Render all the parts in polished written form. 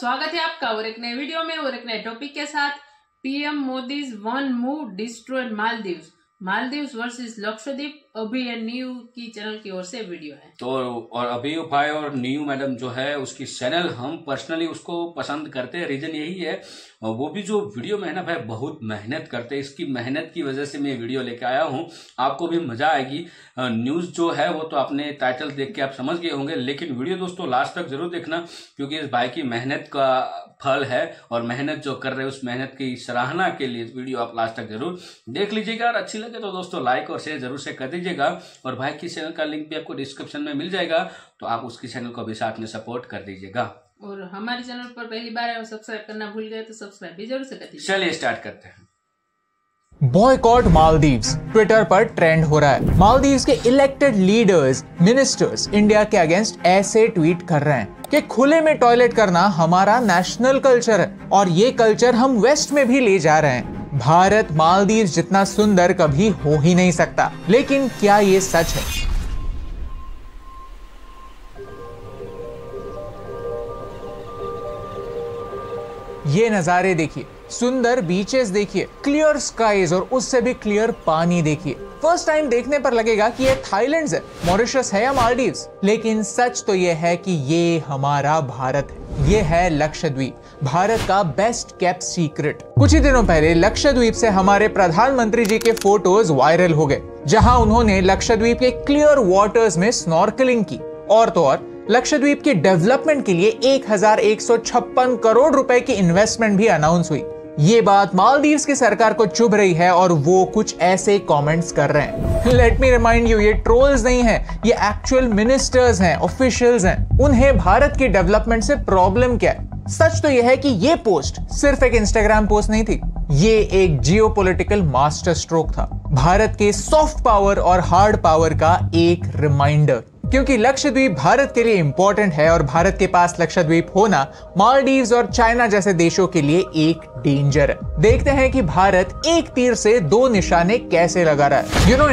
स्वागत है आपका और एक नए वीडियो में और एक नए टॉपिक के साथ। PM Modi's one move destroyed Maldives versus Lakshadweep. अभी ये न्यू की चैनल की ओर से वीडियो है। तो और अभी भाई और न्यू मैडम जो है उसकी चैनल हम पर्सनली उसको पसंद करते हैं। रीजन यही है, वो भी जो वीडियो में है ना भाई बहुत मेहनत करते हैं। इसकी मेहनत की वजह से मैं वीडियो लेके आया हूँ, आपको भी मजा आएगी। न्यूज जो है वो तो आपने टाइटल देख के आप समझ गए होंगे, लेकिन वीडियो दोस्तों लास्ट तक जरूर देखना, क्योंकि इस भाई की मेहनत का फल है और मेहनत जो कर रहे हैं उस मेहनत की सराहना के लिए वीडियो आप लास्ट तक जरूर देख लीजिएगा। और अच्छी लगे तो दोस्तों लाइक और शेयर जरूर से कर दीजिएगा। और भाई की चैनल का लिंक भी आपको डिस्क्रिप्शन में मिल जाएगा, तो आप उसकी चैनल को भी साथ में सपोर्ट कर दीजिएगा। और हमारे चैनल पर पहली बार है, सब्सक्राइब करना भूल गए तो सब्सक्राइब भी जरूर से कर दीजिए। चलिए स्टार्ट करते हैं। बॉयकॉट मालदीव्स ट्विटर पर ट्रेंड हो रहा है। मालदीव्स के इलेक्टेड लीडर्स, मिनिस्टर्स इंडिया के अगेंस्ट ऐसे ट्वीट कर रहे हैं कि खुले में टॉयलेट करना हमारा नेशनल कल्चर है और ये कल्चर हम वेस्ट में भी ले जा रहे हैं। भारत मालदीव्स जितना सुंदर कभी हो ही नहीं सकता। लेकिन क्या ये सच है? ये नजारे देखिए, सुंदर बीचेस देखिए, क्लियर स्काईज और उससे भी क्लियर पानी देखिए। फर्स्ट टाइम देखने पर लगेगा कि ये थाईलैंड है, मॉरिशस है या मालदीव्स, लेकिन सच तो ये है कि ये हमारा भारत है। ये है लक्षद्वीप, भारत का बेस्ट केप्ट सीक्रेट। कुछ ही दिनों पहले लक्षद्वीप से हमारे प्रधानमंत्री जी के फोटोज वायरल हो गए, जहां उन्होंने लक्षद्वीप के क्लियर वाटर्स में स्नॉर्कलिंग की। और तो और लक्षद्वीप के डेवलपमेंट के लिए 1156 करोड़ रुपए की इन्वेस्टमेंट भी अनाउंस हुई। ये बात मालदीव्स की सरकार को चुभ रही है और वो कुछ ऐसे कमेंट्स कर रहे हैं। लेट मी रिमाइंड यू, ये ट्रोल्स नहीं है, ये एक्चुअल मिनिस्टर्स हैं, ऑफिशियल्स हैं। उन्हें भारत की डेवलपमेंट से प्रॉब्लम क्या है? सच तो यह है कि ये पोस्ट सिर्फ एक इंस्टाग्राम पोस्ट नहीं थी, ये एक जियोपॉलिटिकल मास्टर स्ट्रोक था, भारत के सॉफ्ट पावर और हार्ड पावर का एक रिमाइंडर। क्योंकि लक्षद्वीप भारत के लिए इंपॉर्टेंट है और भारत के पास लक्षद्वीप होना मालदीव्स और चाइना जैसे देशों के लिए एक डेंजर है। देखते हैं कि भारत एक तीर से दो निशाने कैसे लगा रहा है।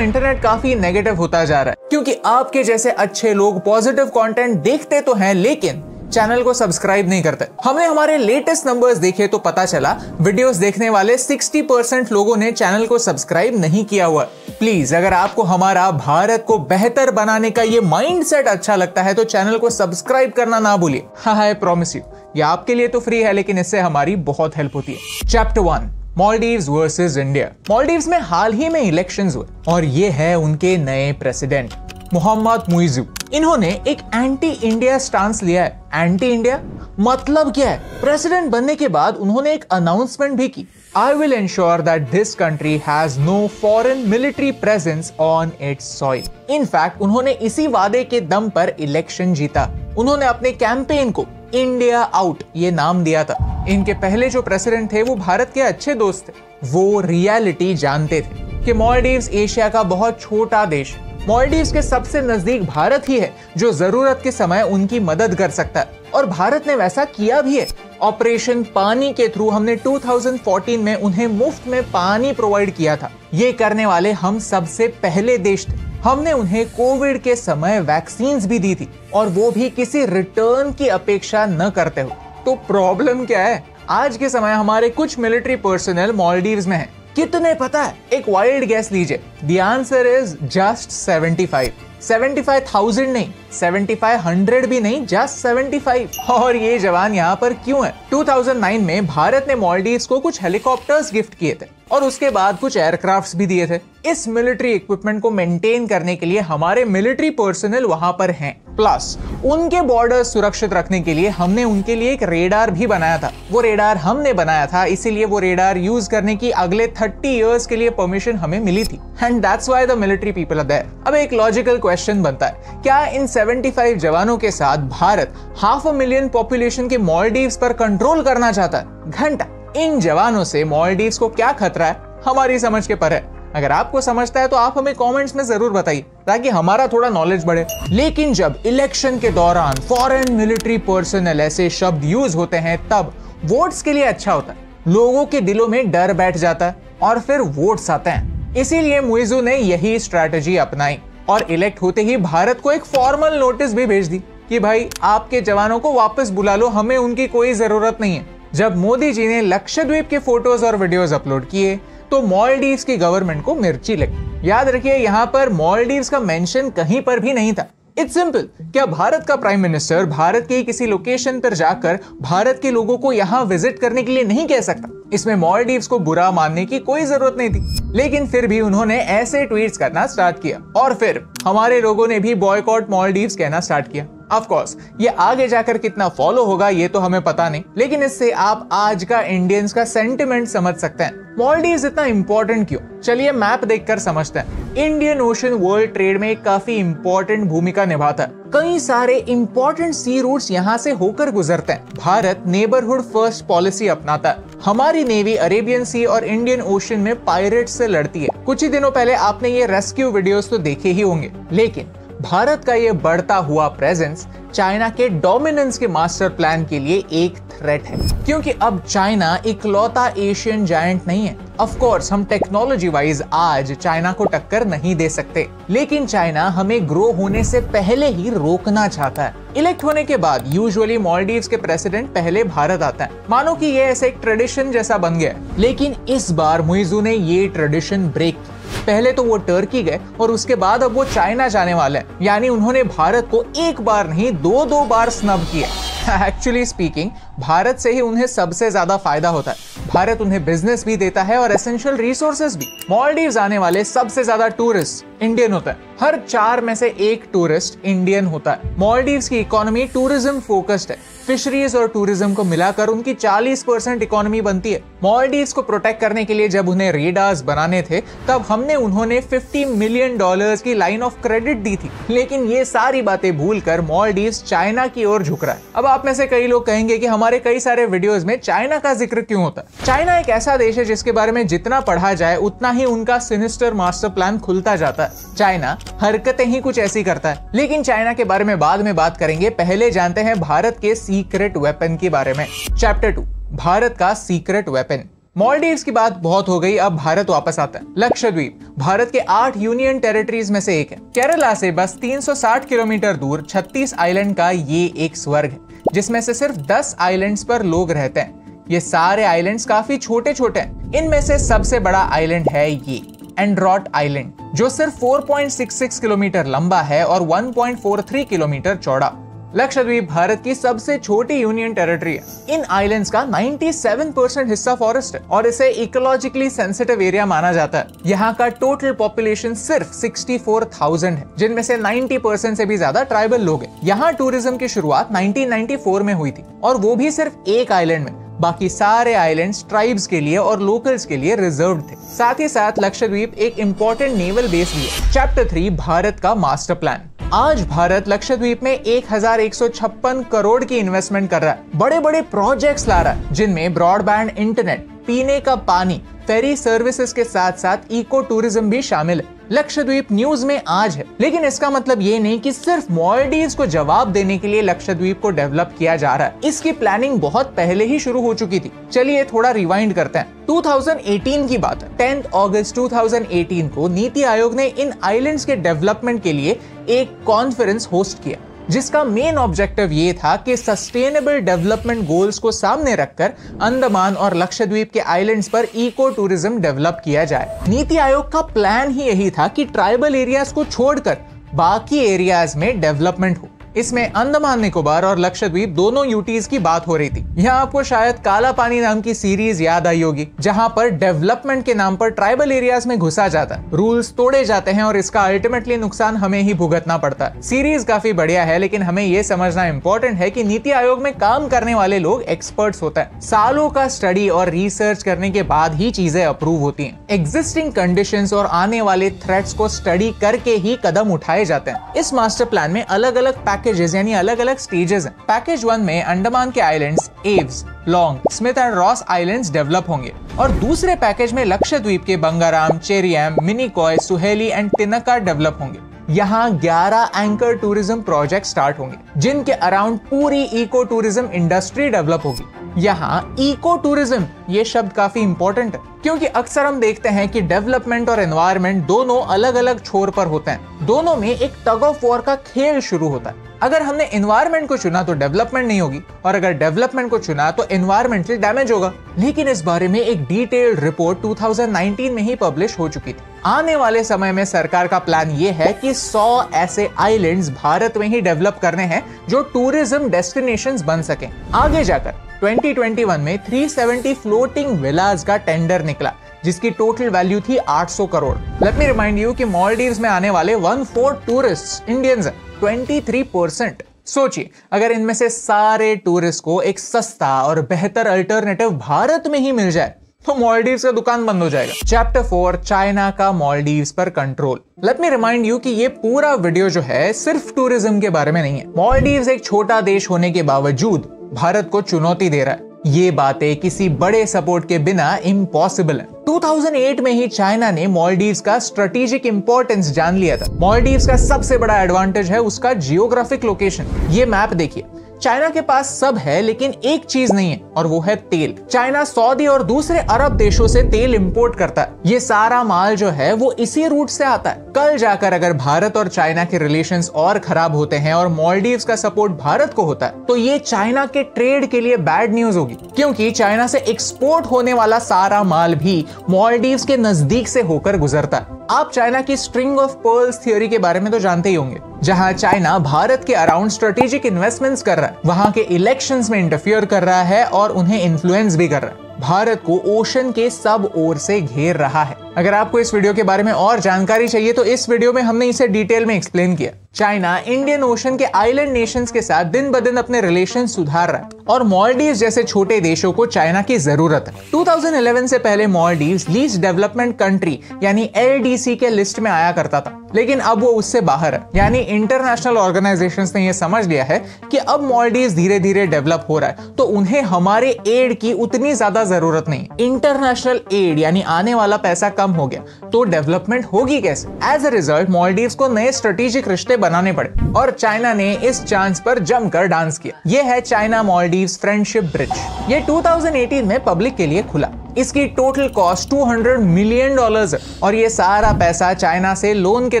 इंटरनेट काफी नेगेटिव होता जा रहा है, क्योंकि आपके जैसे अच्छे लोग पॉजिटिव कंटेंट देखते तो हैं लेकिन चैनल को सब्सक्राइब नहीं करते। हमने हमारे लेटेस्ट नंबर्स देखे तो पता चला वीडियोस देखने वाले 60% लोगों ने चैनल को सब्सक्राइब नहीं किया हुआ। प्लीज अगर आपको हमारा भारत को बेहतर बनाने का ये माइंडसेट अच्छा लगता है तो चैनल को सब्सक्राइब करना ना भूलिए। हाँ, आई प्रॉमिस यू, ये आपके लिए तो फ्री है लेकिन इससे हमारी बहुत हेल्प होती है। Chapter 1, Maldives versus India. Maldives में हाल ही में इलेक्शंस हुए और ये है उनके नए प्रेसिडेंट मोहम्मद मुइज़ू। इन्होंने एक एंटी इंडिया स्टांस लिया है। एंटी इंडिया मतलब क्या है? प्रेसिडेंट बनने के बाद उन्होंने एक अनाउंसमेंट भी की, I will ensure that this country has no foreign military presence on its soil. In fact उन्होंने इसी वादे के दम पर इलेक्शन जीता। उन्होंने अपने कैंपेन को इंडिया आउट ये नाम दिया था। इनके पहले जो प्रेसिडेंट थे वो भारत के अच्छे दोस्त थे, वो रियलिटी जानते थे कि मालदीव्स एशिया का बहुत छोटा देश है। मालदीव्स के सबसे नजदीक भारत ही है जो जरूरत के समय उनकी मदद कर सकता है, और भारत ने वैसा किया भी है। ऑपरेशन पानी के थ्रू हमने 2014 में उन्हें मुफ्त में पानी प्रोवाइड किया था। ये करने वाले हम सबसे पहले देश थे। हमने उन्हें कोविड के समय वैक्सीन्स भी दी थी, और वो भी किसी रिटर्न की अपेक्षा न करते हुए। तो प्रॉब्लम क्या है? आज के समय हमारे कुछ मिलिट्री पर्सनल मालदीव्स में है। कितने पता है? एक वाइल्ड गैस लीजिए। द आंसर इज जस्ट 75,000 नहीं, 7500 भी नहीं, जस्ट 75। और ये जवान यहाँ पर क्यों है? 2009 में भारत ने मालदीव्स को कुछ हेलीकॉप्टर्स गिफ्ट किए थे और उसके बाद कुछ एयरक्राफ्ट्स भी दिए थे। इस मिलिट्री इक्विपमेंट को मेंटेन करने के लिए हमारे मिलिट्री पर्सनल वहां पर हैं। प्लस उनके बॉर्डर सुरक्षित रखने के लिए हमने उनके लिए एक रेडार भी बनाया था। वो रेडार हमने बनाया था, इसीलिए वो रेडार यूज करने की अगले 30 इयर्स के लिए परमिशन हमें मिली थी। And that's why the military people are there. अब एक लॉजिकल क्वेश्चन बनता है, क्या इन 75 जवानों के साथ भारत 500,000 पॉपुलेशन के मालदीव्स पर कंट्रोल करना चाहता है? घंटा। इन जवानों से मालदीव्स को क्या खतरा है हमारी समझ के पर है। अगर आपको समझता है तो आप हमें कमेंट्स में जरूर बताइए ताकि हमारा थोड़ा नॉलेज बढ़े। लेकिन जब इलेक्शन के दौरान फॉरेन मिलिट्री पर्सनल ऐसे शब्द यूज होते हैं तब वोट्स के लिए अच्छा होता है। लोगों के दिलों में डर बैठ जाता है और फिर वोट्स आते हैं। इसीलिए मुइज़ू ने यही स्ट्रैटेजी अपनाई और इलेक्ट होते ही भारत को एक फॉर्मल नोटिस भी भेज दी। कि भाई आपके जवानों को वापस बुला लो, हमें उनकी कोई जरूरत नहीं है। जब मोदी जी ने लक्षद्वीप के फोटोज और वीडियोस अपलोड किए तो मालदीव्स की गवर्नमेंट को मिर्ची लगी। याद रखिए, यहाँ पर मालदीव्स का मेंशन कहीं पर भी नहीं था। इट्स सिंपल, क्या भारत का प्राइम मिनिस्टर भारत के किसी लोकेशन पर जाकर भारत के लोगों को यहाँ विजिट करने के लिए नहीं कह सकता? इसमें मालदीव्स को बुरा मानने की कोई जरूरत नहीं थी, लेकिन फिर भी उन्होंने ऐसे ट्वीट्स करना स्टार्ट किया और फिर हमारे लोगों ने भी बॉयकॉट मालदीव्स कहना स्टार्ट किया। ऑफ कोर्स ये आगे जाकर कितना फॉलो होगा ये तो हमें पता नहीं, लेकिन इससे आप आज का इंडियंस का सेंटिमेंट समझ सकते हैं। मालदीव्स इतना इंपॉर्टेंट क्यों? चलिए मैप देखकर समझते हैं। इंडियन ओशन वर्ल्ड ट्रेड में एक काफी इंपॉर्टेंट भूमिका निभाता है। कई सारे इंपॉर्टेंट सी रूट्स यहाँ से होकर गुजरते हैं। भारत नेबरहुड फर्स्ट पॉलिसी अपनाता है। हमारी नेवी अरेबियन सी और इंडियन ओशन में पायरेट से लड़ती है। कुछ ही दिनों पहले आपने ये रेस्क्यू वीडियोस तो देखे ही होंगे, लेकिन भारत का ये बढ़ता हुआ प्रेजेंस चाइना के डोमिनेंस के मास्टर प्लान के लिए एक थ्रेट है, क्योंकि अब चाइना इकलौता एशियन जायंट नहीं है। ऑफ कोर्स हम टेक्नोलॉजी वाइज आज चाइना को टक्कर नहीं दे सकते, लेकिन चाइना हमें ग्रो होने से पहले ही रोकना चाहता है। इलेक्ट होने के बाद यूजुअली मालदीव्स के प्रेसिडेंट पहले भारत आता है, मानो कि ये ऐसे एक ट्रेडिशन जैसा बन गया है। लेकिन इस बार मुइज़ू ने ये ट्रेडिशन ब्रेक किया। पहले तो वो टर्की गए और उसके बाद अब वो चाइना जाने वाले हैं, यानी उन्होंने भारत को एक बार नहीं दो बार स्नब किया। एक्चुअली स्पीकिंग भारत से ही उन्हें सबसे ज्यादा फायदा होता है। भारत उन्हें बिजनेस भी देता है और एसेंशियल रिसोर्सेज भी। मालदीव्स आने वाले सबसे ज्यादा टूरिस्ट इंडियन होता है। हर 4 में से 1 टूरिस्ट इंडियन होता है। मालदीव्स की इकोनॉमी टूरिज्म फोकस्ड है। फिशरीज और टूरिज्म को मिलाकर उनकी 40% इकोनॉमी बनती है। मालदीव्स को प्रोटेक्ट करने के लिए जब उन्हें रेडार्स बनाने थे तब हमने उन्होंने $50 मिलियन की लाइन ऑफ क्रेडिट दी थी, लेकिन ये सारी बातें भूलकर मालदीव्स चाइना की ओर झुक रहा है। अब आप में से कई लोग कहेंगे कि हमारे कई सारे वीडियोस में चाइना का जिक्र क्यों होता है? चाइना एक ऐसा देश है जिसके बारे में जितना पढ़ा जाए उतना ही उनका सिनिस्टर मास्टर प्लान खुलता जाता है। चाइना हरकतें ही कुछ ऐसी करता है, लेकिन चाइना के बारे में बाद में बात करेंगे। पहले जानते हैं भारत के सीक्रेट वेपन के बारे में। चैप्टर 2, भारत का सीक्रेट वेपन। मालदीव्स की बात बहुत हो गई, अब भारत वापस आता है। लक्षद्वीप भारत के 8 यूनियन टेरिटरीज में से एक है। केरला से बस 360 किलोमीटर दूर 36 आइलैंड का ये एक स्वर्ग है, जिसमें से सिर्फ 10 आइलैंड्स पर लोग रहते हैं। ये सारे आइलैंड्स काफी छोटे छोटे हैं। इनमें से सबसे बड़ा आइलैंड है ये एंड्रोट आइलैंड, जो सिर्फ 4.66 किलोमीटर लंबा है और 1.43 किलोमीटर चौड़ा। लक्षद्वीप भारत की सबसे छोटी यूनियन टेरिटरी है। इन आइलैंड्स का 97% हिस्सा फॉरेस्ट है और इसे इकोलॉजिकली सेंसिटिव एरिया माना जाता है। यहाँ का टोटल पॉपुलेशन सिर्फ 64,000 है, जिनमें से 90% से भी ज्यादा ट्राइबल लोग हैं। यहाँ टूरिज्म की शुरुआत 1994 में हुई थी, और वो भी सिर्फ एक आइलैंड में। बाकी सारे आइलैंड्स ट्राइब्स के लिए और लोकल्स के लिए रिजर्व्ड थे। साथ ही साथ लक्षद्वीप एक इंपॉर्टेंट नेवल बेस भी है। चैप्टर 3, भारत का मास्टर प्लान। आज भारत लक्षद्वीप में 1156 करोड़ की इन्वेस्टमेंट कर रहा है। बड़े बड़े प्रोजेक्ट्स ला रहा है, जिनमें ब्रॉडबैंड इंटरनेट, पीने का पानी, फेरी सर्विसेज के साथ साथ इको टूरिज्म भी शामिल है। लक्षद्वीप न्यूज में आज है, लेकिन इसका मतलब ये नहीं कि सिर्फ मालदीव्स को जवाब देने के लिए लक्षद्वीप को डेवलप किया जा रहा है। इसकी प्लानिंग बहुत पहले ही शुरू हो चुकी थी। चलिए थोड़ा रिवाइंड करते हैं। 2018 की बात है। 10 अगस्त 2018 को नीति आयोग ने इन आइलैंड्स के डेवलपमेंट के लिए एक कॉन्फ्रेंस होस्ट किया, जिसका मेन ऑब्जेक्टिव ये था कि सस्टेनेबल डेवलपमेंट गोल्स को सामने रखकर अंडमान और लक्षद्वीप के आइलैंड्स पर इको टूरिज्म डेवलप किया जाए। नीति आयोग का प्लान ही यही था कि ट्राइबल एरियाज को छोड़कर बाकी एरियाज में डेवलपमेंट हो। इसमें अंडमान निकोबार और लक्षद्वीप दोनों यूटीज की बात हो रही थी। यहाँ आपको शायद काला पानी नाम की सीरीज याद आई होगी, जहाँ पर डेवलपमेंट के नाम पर ट्राइबल एरियाज में घुसा जाता है, रूल्स तोड़े जाते हैं और इसका अल्टीमेटली नुकसान हमें ही भुगतना पड़ता है। सीरीज काफी बढ़िया है, लेकिन हमें ये समझना इंपॉर्टेंट है कि नीति आयोग में काम करने वाले लोग एक्सपर्ट्स होते हैं। सालों का स्टडी और रिसर्च करने के बाद ही चीजें अप्रूव होती हैं। एग्जिस्टिंग कंडीशंस और आने वाले थ्रेट्स को स्टडी करके ही कदम उठाए जाते हैं। इस मास्टर प्लान में अलग अलग पैकेजेस यानी अलग अलग स्टेजेस हैं। पैकेज 1 में अंडमान के islands Aves, long, Smith and Ross islands develop होंगे, और दूसरे पैकेज में लक्षद्वीप के बंगाराम, चेरियाम, मिनिकॉय, सुहेली एंड तिनका डेवलप होंगे। यहाँ 11 एंकर टूरिज्म प्रोजेक्ट स्टार्ट होंगे, जिनके अराउंड पूरी इको टूरिज्म इंडस्ट्री डेवलप होगी। यहाँ इको टूरिज्म ये शब्द काफी इंपॉर्टेंट है, क्योंकि अक्सर हम देखते हैं कि डेवलपमेंट और एनवायरनमेंट दोनों अलग अलग छोर पर होते हैं। दोनों में एक टग ऑफ वॉर का खेल शुरू होता है। अगर हमने एनवायरनमेंट को चुना तो डेवलपमेंट नहीं होगी, और अगर डेवलपमेंट को चुना तो एनवायरमेंटल डैमेज होगा। लेकिन इस बारे में एक डिटेल्ड रिपोर्ट 2019 में ही पब्लिश हो चुकी थी। आने वाले समय में सरकार का प्लान ये है कि 100 ऐसे आइलैंड्स भारत में ही डेवलप करने हैं जो टूरिज्म डेस्टिनेशंस बन सकें। आगे जाकर 2021 में 370 फ्लोटिंग विलास का टेंडर निकला, जिसकी टोटल वैल्यू थी 800 crore. Let me remind you कि मालदीव्स में आने वाले 1/4 टूरिस्ट इंडियंस हैं, 23%। सोचिए, अगर इनमें से सारे टूरिस्ट को एक सस्ता और बेहतर अल्टरनेटिव भारत में ही मिल जाए तो मालदीव्स का दुकान बंद हो जाएगा। चैप्टर 4, चाइना का मालदीव्स पर control. Let me remind you कि ये पूरा वीडियो जो है सिर्फ टूरिज्म के बारे में नहीं है। मालदीव्स एक छोटा देश होने के बावजूद भारत को चुनौती दे रहा है। ये बातें किसी बड़े सपोर्ट के बिना इम्पॉसिबल है। 2008 में ही चाइना ने मालदीव्स का स्ट्रेटेजिक इंपॉर्टेंस जान लिया था। मालदीव्स का सबसे बड़ा एडवांटेज है उसका जियोग्राफिक लोकेशन। ये मैप देखिए, चाइना के पास सब है लेकिन एक चीज नहीं है, और वो है तेल। चाइना सऊदी और दूसरे अरब देशों से तेल इंपोर्ट करता है। ये सारा माल जो है वो इसी रूट से आता है। कल जाकर अगर भारत और चाइना के रिलेशंस और खराब होते हैं और मालदीव्स का सपोर्ट भारत को होता है तो ये चाइना के ट्रेड के लिए बैड न्यूज होगी, क्योंकि चाइना से एक्सपोर्ट होने वाला सारा माल भी मालदीव्स के नजदीक से होकर गुजरता है। आप चाइना की स्ट्रिंग ऑफ पर्ल्स थ्योरी के बारे में तो जानते ही होंगे, जहां चाइना भारत के अराउंड स्ट्रेटेजिक इन्वेस्टमेंट्स कर रहा है, वहां के इलेक्शंस में इंटरफियर कर रहा है और उन्हें इन्फ्लुएंस भी कर रहा है। भारत को ओशन के सब ओर से घेर रहा है। अगर आपको इस वीडियो के बारे में और जानकारी चाहिए तो इस वीडियो में हमने इसे डिटेल में एक्सप्लेन किया। चाइना इंडियन ओशन के आइलैंड नेशंस के साथ दिन ब दिन अपने रिलेशन सुधार रहा है, और मालदीव्स जैसे छोटे देशों को चाइना की जरूरत है। 2011 से पहले मालदीव्स लीस्ट डेवलपमेंट कंट्री यानी LDC के लिस्ट में आया करता था, लेकिन अब वो उससे बाहर है। यानी इंटरनेशनल ऑर्गेनाइजेशंस ने ये समझ लिया है कि अब मालदीव्स धीरे धीरे डेवलप हो रहा है, तो उन्हें हमारे एड की उतनी ज्यादा जरूरत नहीं। इंटरनेशनल एड यानी आने वाला पैसा कम हो गया तो डेवलपमेंट होगी कैसे? एज अ रिजल्ट मालदीव्स को नए स्ट्रेटेजिक रिश्ते बनाने पड़े, और चाइना ने इस चांस पर जमकर डांस किया। यह है चाइना मालदीव्स फ्रेंडशिप ब्रिज। ये 2018 में पब्लिक के लिए खुला। इसकी टोटल कॉस्ट $200 मिलियन है, और ये सारा पैसा चाइना से लोन के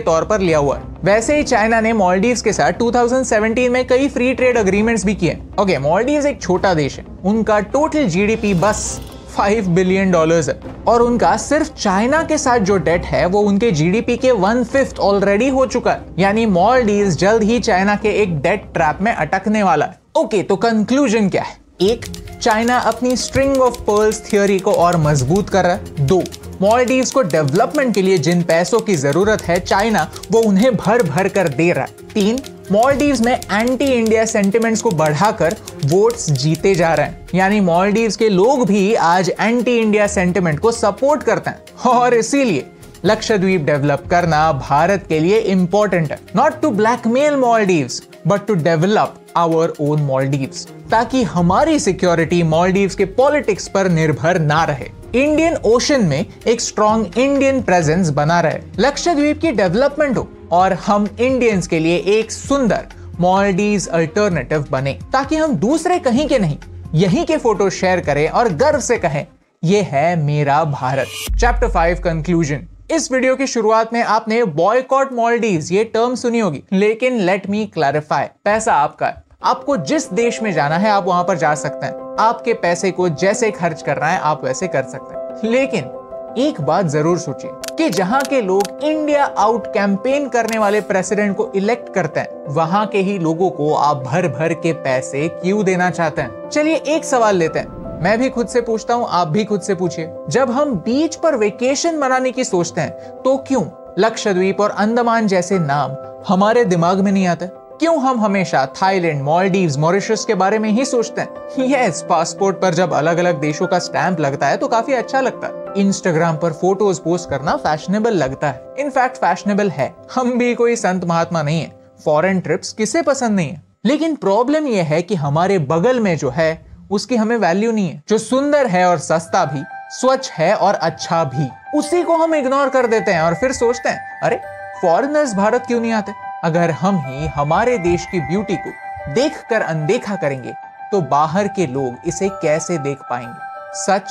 तौर पर लिया हुआ है। वैसे ही चाइना ने मालदीव्स के साथ 2017 में कई फ्री ट्रेड अग्रीमेंट्स भी किए। ओके, मालदीव्स एक छोटा देश है, उनका टोटल GDP बस $5 बिलियन है, और उनका सिर्फ चाइना के साथ जो डेट है वो उनके GDP के 1/5 ऑलरेडी हो चुका है। यानी मालदीव्स जल्द ही चाइना के एक डेट ट्रैप में अटकने वाला है। ओके, तो कंक्लूजन क्या है? 1, चाइना अपनी स्ट्रिंग ऑफ पर्ल्स थ्योरी को और मजबूत कर रहा है। 2, मालदीव्स को डेवलपमेंट के लिए जिन पैसों की जरूरत है चाइना वो उन्हें भर भर कर दे रहा है। 3, मालदीव्स में एंटी इंडिया सेंटिमेंट्स को बढ़ाकर वोट्स जीते जा रहे हैं। यानी मालदीव्स के लोग भी आज एंटी इंडिया सेंटिमेंट को सपोर्ट करते हैं, और इसीलिए लक्षद्वीप डेवलप करना भारत के लिए इंपॉर्टेंट है। Not to blackmail Maldives but to develop our own Maldives, ताकि हमारी सिक्योरिटी मालदीव्स के पॉलिटिक्स पर निर्भर ना रहे। इंडियन ओशन में एक स्ट्रॉन्ग इंडियन प्रेजेंस बना रहे, लक्षद्वीप की डेवलपमेंट हो, और हम इंडियंस के लिए एक सुंदर मालदीव्स अल्टरनेटिव बने, ताकि हम दूसरे कहीं के नहीं यहीं के फोटो शेयर करें और गर्व से कहें ये है मेरा भारत। Chapter 5 conclusion. इस वीडियो की शुरुआत में आपने बॉयकॉट मालदीव्स ये टर्म सुनी होगी, लेकिन लेट मी क्लैरिफाई, पैसा आपका है। आपको जिस देश में जाना है आप वहां पर जा सकते हैं। आपके पैसे को जैसे खर्च करना है आप वैसे कर सकते हैं, लेकिन एक बात जरूर सोचिए कि जहां के लोग इंडिया आउट कैंपेन करने वाले प्रेसिडेंट को इलेक्ट करते हैं, वहां के ही लोगों को आप भर भर के पैसे क्यों देना चाहते हैं? चलिए एक सवाल लेते हैं, मैं भी खुद से पूछता हूँ, आप भी खुद से पूछिए। जब हम बीच पर वेकेशन मनाने की सोचते हैं तो क्यों लक्षद्वीप और अंडमान जैसे नाम हमारे दिमाग में नहीं आते? क्यों हम हमेशा थाईलैंड, मालदीव्स, मॉरिशस के बारे में ही सोचते हैं? यस, पासपोर्ट पर जब अलग अलग देशों का स्टैंप लगता है तो काफी अच्छा लगता है। इंस्टाग्राम पर फोटोज पोस्ट करना फैशनेबल लगता है, इनफैक्ट फैशनेबल है। हम भी कोई संत महात्मा नहीं है, फॉरेन ट्रिप्स किसे पसंद नहीं है। लेकिन प्रॉब्लम यह है कि हमारे बगल में जो है उसकी हमें वैल्यू नहीं है। जो सुंदर है और सस्ता भी, स्वच्छ है और अच्छा भी, उसी को हम इग्नोर कर देते हैं और फिर सोचते हैं अरे फॉरेनर्स भारत क्यों नहीं आते? अगर हम ही हमारे देश की ब्यूटी को देखकर अनदेखा करेंगे तो बाहर के लोग इसे कैसे देख पाएंगे? सच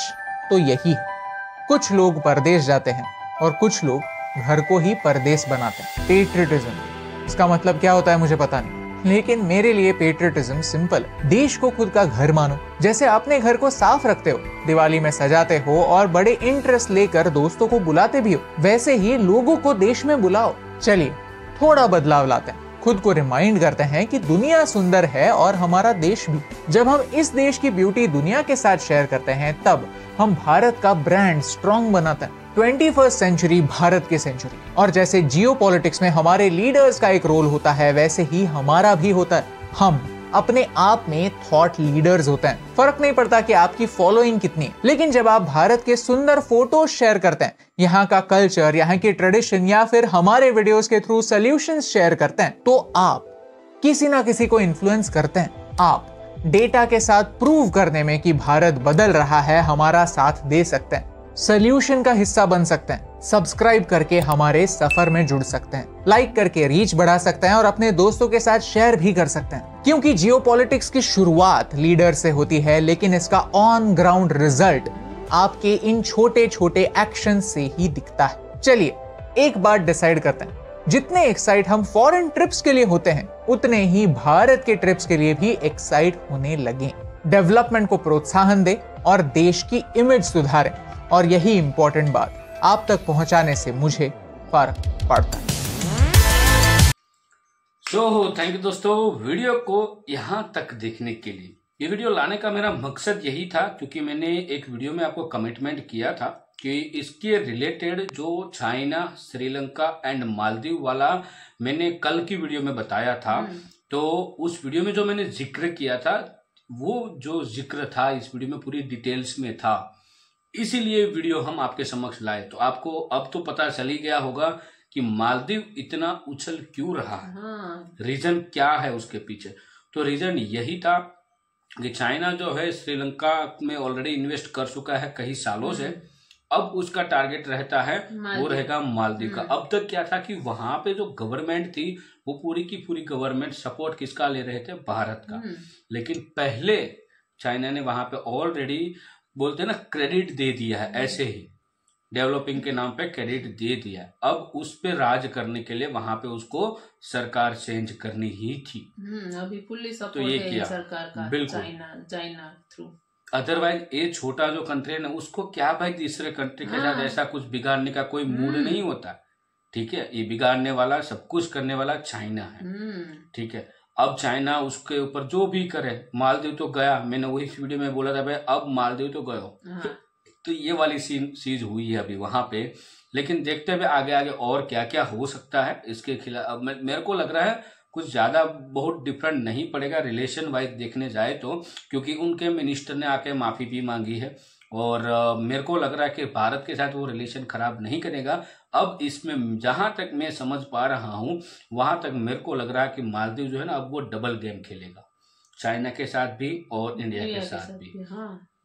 तो यही है, कुछ लोग परदेश जाते हैं और कुछ लोग घर को ही परदेश बनाते हैं। पेट्रियटिज्म, इसका मतलब क्या होता है मुझे पता नहीं, लेकिन मेरे लिए पेट्रियटिज्म सिंपल है। देश को खुद का घर मानो। जैसे अपने घर को साफ रखते हो, दिवाली में सजाते हो और बड़े इंटरेस्ट लेकर दोस्तों को बुलाते भी हो, वैसे ही लोगों को देश में बुलाओ। चलिए थोड़ा बदलाव लाते हैं, खुद को रिमाइंड करते हैं कि दुनिया सुंदर है और हमारा देश भी। जब हम इस देश की ब्यूटी दुनिया के साथ शेयर करते हैं, तब हम भारत का ब्रांड स्ट्रॉन्ग बनाते हैं। 21st सेंचुरी भारत की सेंचुरी, और जैसे जियोपॉलिटिक्स में हमारे लीडर्स का एक रोल होता है, वैसे ही हमारा भी होता है। हम अपने आप में थॉट लीडर्स होते हैं। फर्क नहीं पड़ता कि आपकी फॉलोइंग कितनी है, लेकिन जब आप भारत के सुंदर फोटोज शेयर करते हैं, यहाँ का कल्चर, यहाँ की ट्रेडिशन, या फिर हमारे वीडियोस के थ्रू सॉल्यूशंस शेयर करते हैं, तो आप किसी ना किसी को इन्फ्लुएंस करते हैं। आप डेटा के साथ प्रूव करने में कि भारत बदल रहा है, हमारा साथ दे सकते हैं, सॉल्यूशन का हिस्सा बन सकते हैं, सब्सक्राइब करके हमारे सफर में जुड़ सकते हैं, लाइक करके रीच बढ़ा सकते हैं और अपने दोस्तों के साथ शेयर भी कर सकते हैं। क्योंकि जियोपॉलिटिक्स की शुरुआत लीडर से होती है, लेकिन इसका ऑन ग्राउंड रिजल्ट आपके इन छोटे छोटे एक्शन से ही दिखता है। चलिए एक बात डिसाइड करते हैं, जितने एक्साइट हम फॉरेन ट्रिप्स के लिए होते हैं, उतने ही भारत के ट्रिप्स के लिए भी एक्साइट होने लगे। डेवलपमेंट को प्रोत्साहन दे और देश की इमेज सुधारें, और यही इंपॉर्टेंट बात आप तक पहुंचाने से मुझे फर्क पड़ता है। थैंक यू दोस्तों, वीडियो को यहाँ तक देखने के लिए। ये वीडियो लाने का मेरा मकसद यही था, क्योंकि मैंने एक वीडियो में आपको कमिटमेंट किया था कि इसके रिलेटेड जो चाइना, श्रीलंका एंड मालदीव वाला मैंने कल की वीडियो में बताया था, तो उस वीडियो में जो मैंने जिक्र किया था, वो जो जिक्र था इस वीडियो में पूरी डिटेल्स में था। इसीलिए वीडियो हम आपके समक्ष लाए। तो आपको अब तो पता चल ही गया होगा कि मालदीव इतना उछल क्यों रहा है, रीजन क्या है उसके पीछे। तो रीजन यही था कि चाइना जो है श्रीलंका में ऑलरेडी इन्वेस्ट कर चुका है कई सालों से, अब उसका टारगेट रहता है वो रहेगा मालदीव का। अब तक क्या था कि वहां पे जो गवर्नमेंट थी वो पूरी की पूरी गवर्नमेंट सपोर्ट किसका ले रहे थे, भारत का। लेकिन पहले चाइना ने वहां पे ऑलरेडी बोलते हैं ना क्रेडिट दे दिया है, ऐसे ही डेवलपिंग के नाम पे क्रेडिट दे दिया है। अब उस पे राज करने के लिए वहां पे उसको सरकार चेंज करनी ही थी। अभी फुल्ली सपोर्ट तो ये है किया सरकार का, बिल्कुल चाइना थ्रू। अदरवाइज ये छोटा जो कंट्री है ना, उसको क्या भाई तीसरे कंट्री के साथ ऐसा कुछ बिगाड़ने का कोई मूड नहीं होता। ठीक है, ये बिगाड़ने वाला, सब कुछ करने वाला चाइना है। ठीक है, अब चाइना उसके ऊपर जो भी करे, मालदीव तो गया, मैंने वही वीडियो में बोला था भाई अब मालदीव तो गयो। तो ये वाली चीज हुई है अभी वहां पे। लेकिन देखते हुए आगे आगे और क्या क्या हो सकता है इसके खिलाफ। अब मेरे को लग रहा है कुछ ज्यादा बहुत डिफरेंट नहीं पड़ेगा रिलेशन वाइज देखने जाए तो, क्योंकि उनके मिनिस्टर ने आके माफी भी मांगी है और मेरे को लग रहा है कि भारत के साथ वो रिलेशन खराब नहीं करेगा। अब इसमें जहां तक मैं समझ पा रहा हूं, वहां तक मेरे को लग रहा है कि मालदीव जो है ना, अब वो डबल गेम खेलेगा, चाइना के साथ भी और इंडिया के साथ भी।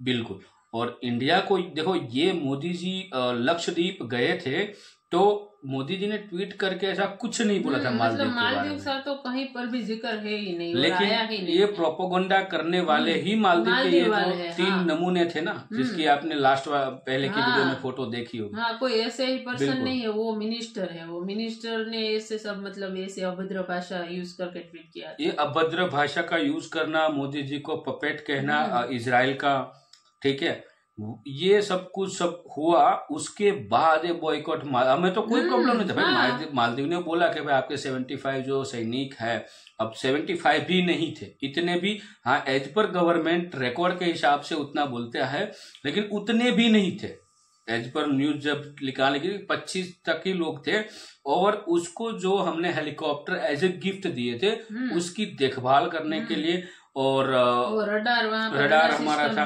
बिल्कुल। और इंडिया को देखो, ये मोदी जी लक्षद्वीप गए थे तो मोदी जी ने ट्वीट करके ऐसा कुछ नहीं बोला था मालदीव के बारे में। मालदीव तो कहीं पर भी जिक्र है ही नहीं, लेकिन आया ही नहीं। ये प्रोपोगंडा करने वाले ही मालदीव के ये जो 3 नमूने थे ना, जिसकी आपने लास्ट पहले की वीडियो में फोटो देखी होगी। हाँ, कोई ऐसे ही पर्सन नहीं है, वो मिनिस्टर है। वो मिनिस्टर ने ऐसे सब मतलब ऐसे अभद्र भाषा यूज करके ट्वीट किया। ये अभद्र भाषा का यूज करना, मोदी जी को पपेट कहना इजराइल का, ठीक है, ये सब कुछ सब हुआ। उसके बाद बॉयकॉट, हमें तो कोई प्रॉब्लम नहीं था भाई। मालदीव ने बोला कि भाई आपके 75 जो सैनिक है, अब 75 भी नहीं थे इतने भी, हाँ एज पर गवर्नमेंट रिकॉर्ड के हिसाब से उतना बोलते हैं, लेकिन उतने भी नहीं थे। एज पर न्यूज जब निकालने की 25 तक ही लोग थे। और उसको जो हमने हेलीकॉप्टर एज ए गिफ्ट दिए थे, उसकी देखभाल करने के लिए, और रडार वहाँ पर रडार हमारा था।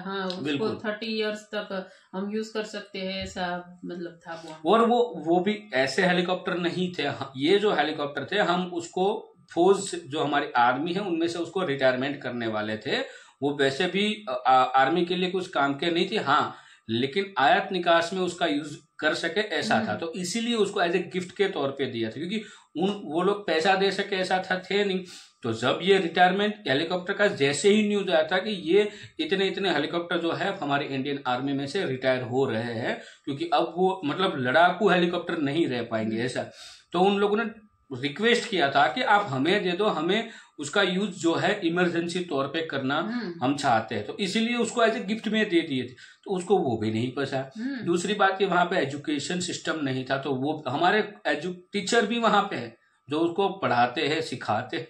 हाँ, उसको 30 इयर्स तक हम यूज कर सकते हैं, ऐसा मतलब था वो। और वो भी ऐसे हेलीकॉप्टर नहीं थे। ये जो हेलीकॉप्टर थे, हम उसको फौज जो हमारी आर्मी है उनमें से उसको रिटायरमेंट करने वाले थे। वो वैसे भी आर्मी के लिए कुछ काम के नहीं थी, हाँ, लेकिन आयात निकास में उसका यूज कर सके ऐसा था। तो इसीलिए उसको एज ए गिफ्ट के तौर पे दिया था, क्योंकि वो लोग पैसा दे सके ऐसा था थे नहीं। तो जब ये रिटायरमेंट हेलीकॉप्टर का जैसे ही न्यूज आया था कि ये इतने इतने हेलीकॉप्टर जो है हमारे इंडियन आर्मी में से रिटायर हो रहे हैं, क्योंकि अब वो मतलब लड़ाकू हेलीकॉप्टर नहीं रह पाएंगे ऐसा, तो उन लोगों ने रिक्वेस्ट किया था कि आप हमें दे दो, हमें उसका यूज जो है इमरजेंसी तौर पे करना हम चाहते हैं, तो इसीलिए उसको एज ए गिफ्ट में दे दिए थे, तो उसको वो भी नहीं पसा। दूसरी बात कि वहां पे एजुकेशन सिस्टम नहीं था, तो वो हमारे टीचर भी वहां पे है जो उसको पढ़ाते हैं सिखाते हैं,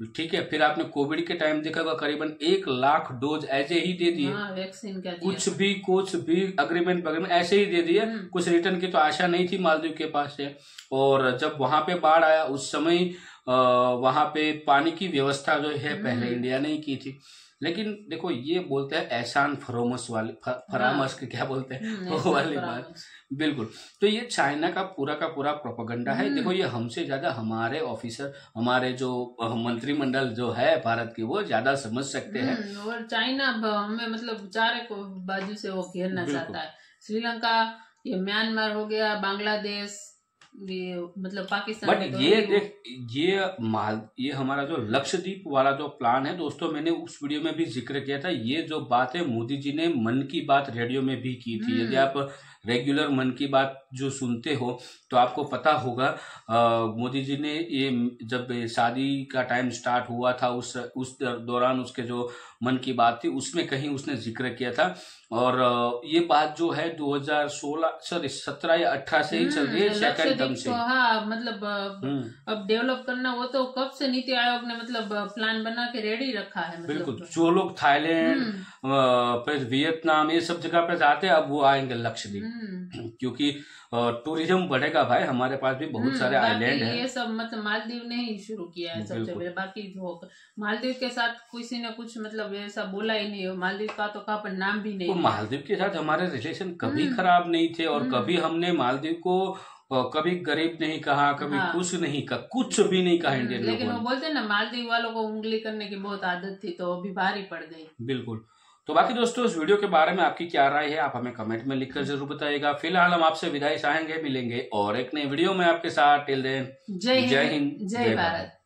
ठीक है। फिर आपने कोविड के टाइम देखा होगा करीबन 1 लाख डोज ऐसे ही दे दिए, वैक्सीन का कुछ भी अग्रीमेंट ऐसे ही दे दिए, कुछ रिटर्न की तो आशा नहीं थी मालदीव के पास से। और जब वहां पे बाढ़ आया उस समय वहां पे पानी की व्यवस्था जो है पहले इंडिया ने ही की थी, लेकिन देखो ये बोलते हैं एहसान फरामस वाली फरामस के क्या बोलते हैं वो वाली बात, बिल्कुल। तो ये चाइना का पूरा प्रोपेगेंडा है। देखो ये हमसे ज्यादा हमारे ऑफिसर, हमारे जो मंत्रिमंडल जो है भारत की, वो ज्यादा समझ सकते हैं। और चाइना हमें मतलब चारे को बाजू से वो घेरना चाहता है। श्रीलंका, ये म्यांमार हो गया, बांग्लादेश, ये मतलब पाकिस्तान। बट ये देख ये हमारा जो लक्षद्वीप वाला जो प्लान है दोस्तों, मैंने उस वीडियो में भी जिक्र किया था। ये जो बात है मोदी जी ने मन की बात रेडियो में भी की थी। यदि आप रेगुलर मन की बात जो सुनते हो तो आपको पता होगा मोदी जी ने ये जब शादी का टाइम स्टार्ट हुआ था उस दौरान उसके जो मन की बात थी उसमें कहीं उसने जिक्र किया था। और ये बात जो है 17 या 18 से ही चल रही है सेकंड टर्म से। हाँ मतलब अब डेवलप करना वो तो कब से नीति आयोग ने मतलब प्लान बना के रेडी रखा है। मतलब बिल्कुल, जो लोग थाईलैंड फिर वियतनाम ये सब जगह पे जाते हैं अब वो आएंगे लक्षद्वीप, क्योंकि टूरिज्म बढ़ेगा भाई। हमारे पास भी बहुत सारे आइलैंड हैं। ये सब मतलब मालदीव ने ही शुरू किया है सबसे पहले। बाकी जो मालदीव के साथ किसी ने कुछ मतलब ऐसा बोला ही नहीं। मालदीव का तो कहा पर नाम भी नहीं। मालदीव के साथ हमारे रिलेशन कभी खराब नहीं थे और कभी हमने मालदीव को कभी गरीब नहीं कहा, कभी कुछ नहीं कहा, कुछ भी नहीं कहा इंडियन लोगों ने। लेकिन वो बोलते हैं ना मालदीव वालों को उंगली करने की बहुत आदत थी, तो अभी भारी पड़ गई। बिल्कुल। तो बाकी दोस्तों इस वीडियो के बारे में आपकी क्या राय है आप हमें कमेंट में लिखकर जरूर बताइएगा। फिलहाल हम आपसे विदाई चाहेंगे, मिलेंगे और एक नए वीडियो में आपके साथ। टिल देन जय हिंद, जय भारत।